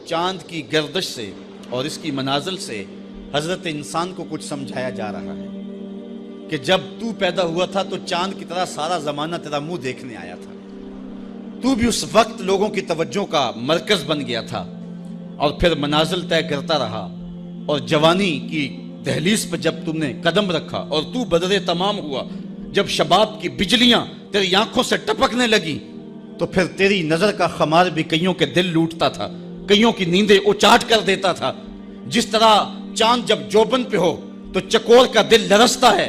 چاند کی گردش سے اور اس کی منازل سے حضرت انسان کو کچھ سمجھایا جا رہا ہے کہ جب تو پیدا ہوا تھا تو چاند کی طرح سارا زمانہ تیرا منہ دیکھنے آیا تھا، تو بھی اس وقت لوگوں کی توجہ کا مرکز بن گیا تھا اور پھر منازل طے کرتا رہا، اور جوانی کی دہلیز پہ جب تم نے قدم رکھا اور تو بدر تمام ہوا، جب شباب کی بجلیاں تیری آنکھوں سے ٹپکنے لگی تو پھر تیری نظر کا خمار بھی کئیوں کے دل لوٹتا تھا، کئیوں کی نیندیں اچاٹ کر دیتا تھا۔ جس طرح چاند جب جوبن پہ ہو تو چکور کا دل لرزتا ہے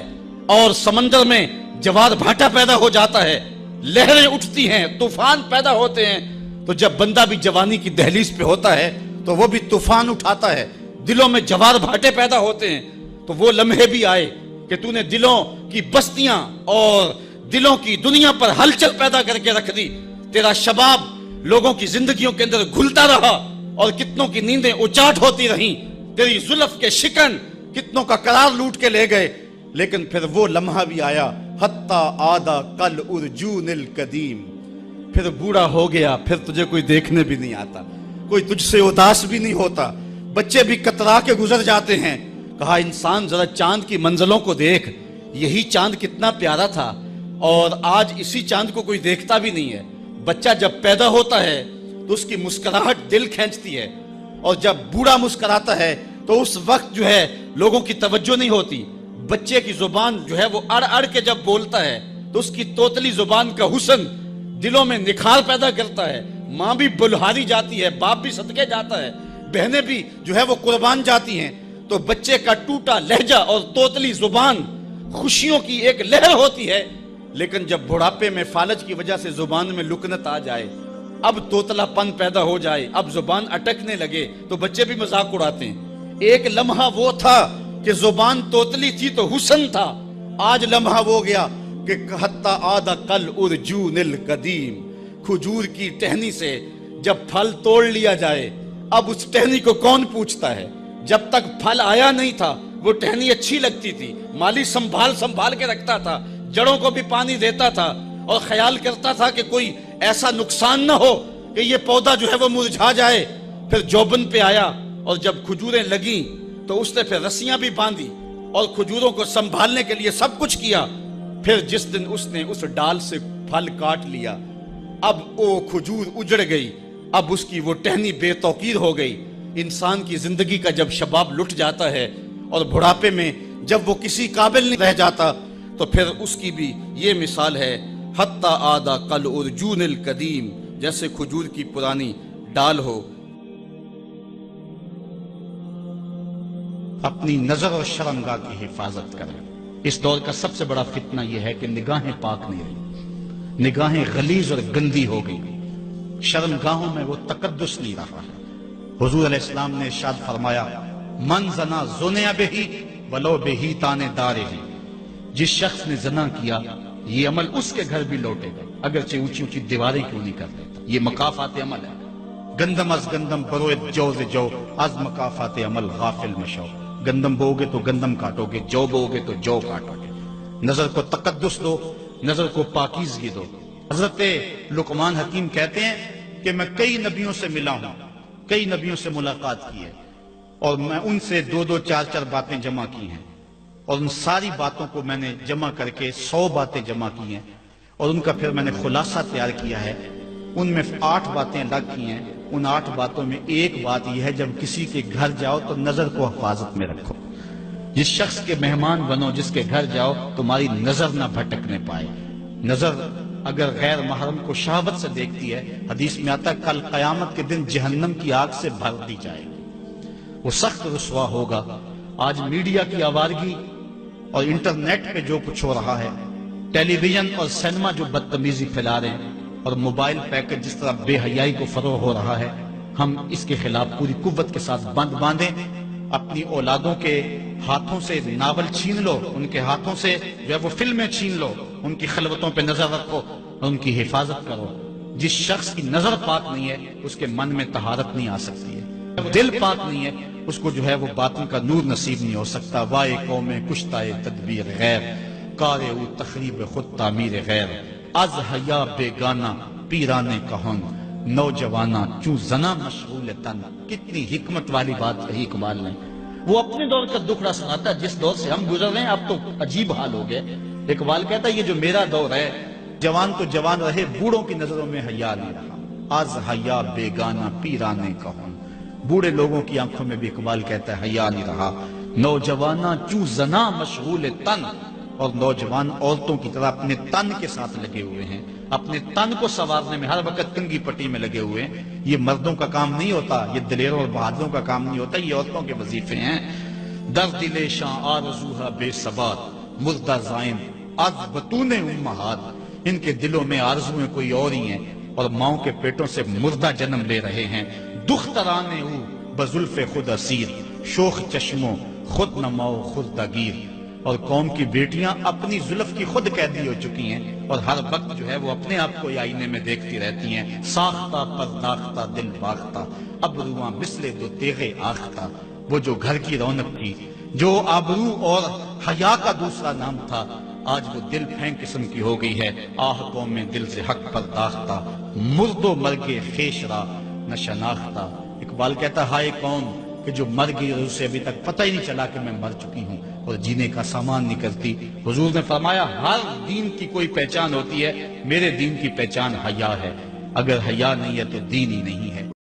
اور سمندر میں جوار بھاٹا پیدا ہو جاتا ہے، لہریں اٹھتی ہیں، طوفان پیدا ہوتے ہیں، تو جب بندہ بھی جوانی کی دہلیز پہ ہوتا ہے تو وہ بھی طوفان اٹھاتا ہے، دلوں میں جوار بھاٹے پیدا ہوتے ہیں۔ تو وہ لمحے بھی آئے کہ تو نے دلوں کی بستیاں اور دلوں کی دنیا پر ہلچل پیدا کر کے رکھ دی۔ تیرا شباب لوگوں کی زندگیوں کے اندر گھلتا رہا اور کتنوں کی نیندیں اچاٹ ہوتی رہیں، تیری زلف کے شکن کتنوں کا قرار لوٹ کے لے گئے، لیکن پھر وہ لمحہ بھی آیا، حتی آدھا کل ارجون القدیم، پھر بوڑھا ہو گیا، پھر تجھے کوئی دیکھنے بھی نہیں آتا، کوئی تجھ سے اداس بھی نہیں ہوتا، بچے بھی کترا کے گزر جاتے ہیں۔ کہا انسان ذرا چاند کی منزلوں کو دیکھ، یہی چاند کتنا پیارا تھا اور آج اسی چاند کو کوئی دیکھتا بھی نہیں ہے۔ بچہ جب پیدا ہوتا ہے تو اس کی مسکراہٹ دل کھینچتی ہے، اور جب بوڑھا مسکراتا ہے تو اس وقت جو ہے لوگوں کی توجہ نہیں ہوتی۔ بچے کی زبان جو ہے وہ اڑ اڑ کے جب بولتا ہے تو اس کی توتلی زبان کا حسن دلوں میں نکھار پیدا کرتا ہے۔ ماں بھی بلہاری جاتی ہے، باپ بھی صدقے جاتا ہے، بہنیں بھی جو ہے وہ قربان جاتی ہیں۔ تو بچے کا ٹوٹا لہجہ اور توتلی زبان خوشیوں کی ایک لہر ہوتی ہے، لیکن جب بڑھاپے میں فالج کی وجہ سے زبان میں لکنت آ جائے، اب توتلا پن پیدا ہو جائے، اب زبان اٹکنے لگے تو بچے بھی مذاق اڑاتے ہیں۔ ایک لمحہ وہ تھا کہ زبان توتلی تھی تو حسن تھا، آج لمحہ وہ گیا کہ حتی آدھا کل ارجون القدیم، کھجور کی ٹہنی سے جب پھل توڑ لیا جائے اب اس ٹہنی کو کون پوچھتا ہے؟ جب تک پھل آیا نہیں تھا وہ ٹہنی اچھی لگتی تھی، مالی سنبھال کے رکھتا تھا، جڑوں کو بھی پانی دیتا تھا اور خیال کرتا تھا کہ کوئی ایسا نقصان نہ ہو کہ یہ پودا جو ہے وہ مرجھا جائے۔ پھر جوبن پہ آیا اور جب کھجوریں لگیں تو اس نے پھر رسیاں بھی باندھی اور کھجوروں کو سنبھالنے کے لیے سب کچھ کیا۔ پھر جس دن اس نے اس ڈال سے پھل کاٹ لیا، اب وہ کھجور اجڑ گئی، اب اس کی وہ ٹہنی بے توقیر ہو گئی۔ انسان کی زندگی کا جب شباب لٹ جاتا ہے اور بڑھاپے میں جب وہ کسی قابل نہیں رہ جاتا تو پھر اس کی بھی یہ مثال ہے، حتی آدھا کل ارجون القدیم، جیسے کھجور کی پرانی ڈال ہو۔ اپنی نظر اور شرمگاہ کی حفاظت کریں۔ اس دور کا سب سے بڑا فتنہ یہ ہے کہ نگاہیں پاک نہیں رہی، نگاہیں غلیظ اور گندی ہو گئی، شرمگاہوں میں وہ تقدس نہیں رہا ہے۔ حضور علیہ السلام نے ارشاد فرمایا، من زنا زنیا بہی ولو بہی تانے دارے ہی، جس شخص نے زنا کیا یہ عمل اس کے گھر بھی لوٹے گا اگرچہ اونچی اونچی دیواریں کیوں نہیں کر دیتا۔ یہ مکافات عمل ہے۔ گندم از گندم بروئے جوز جو از مکافات عمل غافل مشو، گندم بو گے تو گندم کاٹو گے، جو بو گے تو جو کاٹو گے۔ نظر کو تقدس دو، نظر کو پاکیزگی دو۔ حضرت لقمان حکیم کہتے ہیں کہ میں کئی نبیوں سے ملا ہوں، کئی نبیوں سے ملاقات کی ہے، اور میں ان سے 2-2 4-4 باتیں جمع کی ہیں، اور ان ساری باتوں کو میں نے جمع کر کے 100 باتیں جمع کی ہیں، اور ان کا پھر میں نے خلاصہ تیار کیا ہے۔ ان میں 8 باتیں الگ کی ہیں۔ ان 8 باتوں میں ایک بات یہ ہے، جب کسی کے گھر جاؤ تو نظر کو حفاظت میں رکھو۔ جس شخص کے مہمان بنو، جس کے گھر جاؤ، تمہاری نظر نہ بھٹکنے پائے۔ نظر اگر غیر محرم کو شہوت سے دیکھتی ہے، حدیث میں آتا ہے کل قیامت کے دن جہنم کی آگ سے بھر دی جائے گی، وہ سخت رسوا ہوگا۔ آج میڈیا کی آوارگی اور انٹرنیٹ پہ جو کچھ ہو رہا ہے، ٹیلی ویژن اور سینما جو بدتمیزی پھیلا رہے ہیں، اور موبائل پیکٹ جس طرح بے حیائی کو فروغ ہو رہا ہے، ہم اس کے خلاف پوری قوت کے ساتھ بند باندھیں۔ اپنی اولادوں کے ہاتھوں سے ناول چھین لو، ان کے ہاتھوں سے جو ہے وہ فلمیں چھین لو، ان کی خلوتوں پہ نظر رکھو اور ان کی حفاظت کرو۔ جس شخص کی نظر پاک نہیں ہے اس کے من میں طہارت نہیں آ سکتی ہے، دل پاک نہیں ہے اس کو جو ہے وہ باطن کا نور نصیب نہیں ہو سکتا۔ وائے قوم کشتائے تدبیر غیر، کارے او تخریب خود تعمیر غیر، از حیا بیگانہ پیرانے کہن، نوجوانا چوں زنا مشغول تن. کتنی حکمت والی بات کہی اقبال نے. وہ اپنے دور کا دکھڑا سناتا ہے جس دور سے ہم گزر رہے ہیں. اب تو عجیب حال ہو گئے. اقبال کہتا ہے یہ جو میرا دور ہے، جوان تو جوان رہے، بوڑھوں کی نظروں میں حیا نہیں رہا. آز حیا بیگانہ پیرانے کہون. بوڑھے لوگوں کی آنکھوں میں بھی اقبال کہتا ہے حیا نہیں رہا. نوجوانہ چوں زنا مشغول تن. اور نوجوان عورتوں کی طرح اپنے تن کے ساتھ لگے ہوئے ہیں، اپنے تن کو سنوارنے میں ہر وقت کنگھی پٹی میں لگے ہوئے ہیں. یہ مردوں کا کام نہیں ہوتا، یہ دلیروں اور بہادروں کا کام نہیں ہوتا، یہ عورتوں کے وظیفے ہیں. در دل شاں آرزوہا بے ثبات مردہ زائن از بطون امہات. ان کے دلوں میں آرزویں کوئی اور ہی ہیں اور ماؤں کے پیٹوں سے مردہ جنم لے رہے ہیں. دخترانے او بزلف خود اسیر شوخ چشموں خود نماؤ خود دگیر. اور قوم کی بیٹیاں اپنی زلف کی خود قیدی ہو چکی ہیں اور ہر وقت جو ہے وہ اپنے آپ کو آئینے میں دیکھتی رہتی ہیں. ساختہ پرداختہ دل باختہ ابروان مثل دو تیغے آختہ. وہ جو گھر کی رونق تھی، جو آبرو اور حیا کا دوسرا نام تھا، آج وہ دل پھینک قسم کی ہو گئی ہے. آہ قوم میں دل سے حق پرداختہ مرد و مرگے خیش را نہ شناختہ. اقبال کہتا ہائے قوم کہ جو مر گئی اور اسے ابھی تک پتہ ہی نہیں چلا کہ میں مر چکی ہوں اور جینے کا سامان نہیں کرتی. حضور نے فرمایا ہر دین کی کوئی پہچان ہوتی ہے، میرے دین کی پہچان حیا ہے. اگر حیا نہیں ہے تو دین ہی نہیں ہے.